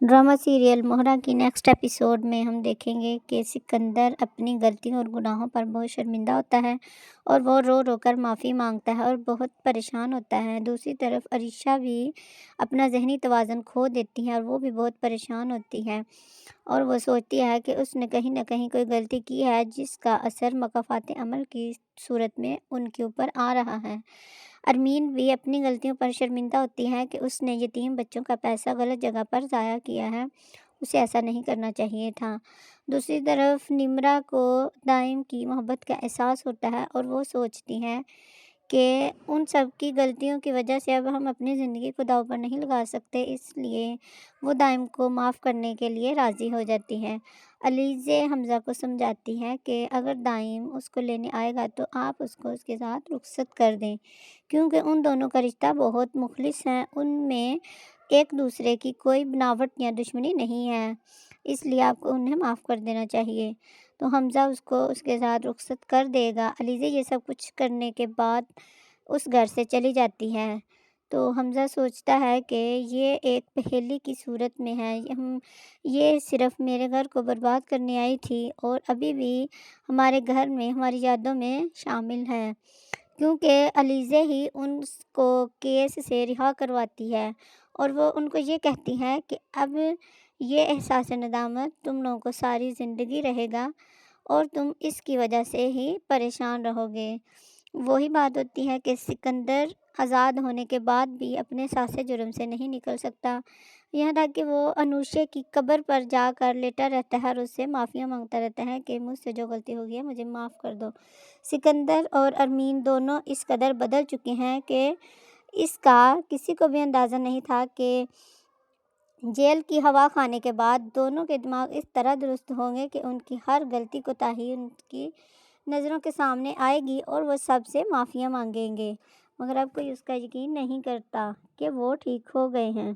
Drama serial مہرہ کی next episode میں ہم دیکھیں گے کہ سکندر اپنی غلطیوں اور گناہوں پر بہت شرمندہ ہوتا ہے اور وہ رو رو کر معافی مانگتا ہے اور بہت پریشان ہوتا ہے۔ دوسری طرف عریشہ بھی اپنا ذہنی توازن کھو دیتی ہے اور وہ بھی بہت پریشان ہوتی ہے اور وہ سوچتی ہے کہ اس نے کہیں نہ کہیں کوئی غلطی کی ہے جس کا اثر مکافات عمل کی صورت میں ان کے اوپر آ رہا ہے۔ ارمین بھی اپنی غلطیوں پر شرمندہ ہوتی ہے کہ اس نے یتیم بچوں کا پیسہ غلط جگہ پر ضائع کیا ہے، اسے ایسا نہیں کرنا چاہیے تھا۔ دوسری طرف نمرہ کو دائم کی محبت کا احساس ہوتا ہے اور وہ سوچتی ہے کہ ان سب کی غلطیوں کی وجہ سے اب ہم اپنی زندگی کو داؤ پر نہیں لگا سکتے، اس لیے وہ دائم کو معاف کرنے کے لیے راضی ہو جاتی ہے۔ علیزے حمزہ کو سمجھاتی ہے کہ اگر دائم اس کو لینے آئے گا تو آپ اس کو اس کے ساتھ رخصت کر دیں، کیونکہ ان دونوں کا رشتہ بہت مخلص ہے، ان میں ایک دوسرے کی کوئی بناوٹ یا دشمنی نہیں ہے، اس لیے آپ کو انہیں معاف کر دینا چاہیے۔ تو حمزہ اس کو اس کے ساتھ رخصت کر دے گا۔ علیزے یہ سب کچھ کرنے کے بعد اس گھر سے چلی جاتی ہے تو حمزہ سوچتا ہے کہ یہ ایک پہیلی کی صورت میں ہے، یہ صرف میرے گھر کو برباد کرنے آئی تھی اور ابھی بھی ہمارے گھر میں ہماری یادوں میں شامل ہے، کیونکہ علیزے ہی ان کو کیس سے رہا کرواتی ہے اور وہ ان کو یہ کہتی ہے کہ اب یہ احساس ندامت تم لوگوں کو ساری زندگی رہے گا اور تم اس کی وجہ سے ہی پریشان رہو گے۔ وہی بات ہوتی ہے کہ سکندر آزاد ہونے کے بعد بھی اپنے سانسے جرم سے نہیں نکل سکتا، یہاں تک کہ وہ انوشے کی قبر پر جا کر لیٹا رہتا ہے اور اس سے معافیاں مانگتا رہتا ہے کہ مجھ سے جو غلطی ہو گئی ہے مجھے معاف کر دو۔ سکندر اور ارمین دونوں اس قدر بدل چکے ہیں کہ اس کا کسی کو بھی اندازہ نہیں تھا کہ جیل کی ہوا کھانے کے بعد دونوں کے دماغ اس طرح درست ہوں گے کہ ان کی ہر غلطی کوتاہی ان کی نظروں کے سامنے آئے گی اور وہ سب سے معافیاں مانگیں گے، مگر اب کوئی اس کا یقین نہیں کرتا کہ وہ ٹھیک ہو گئے ہیں۔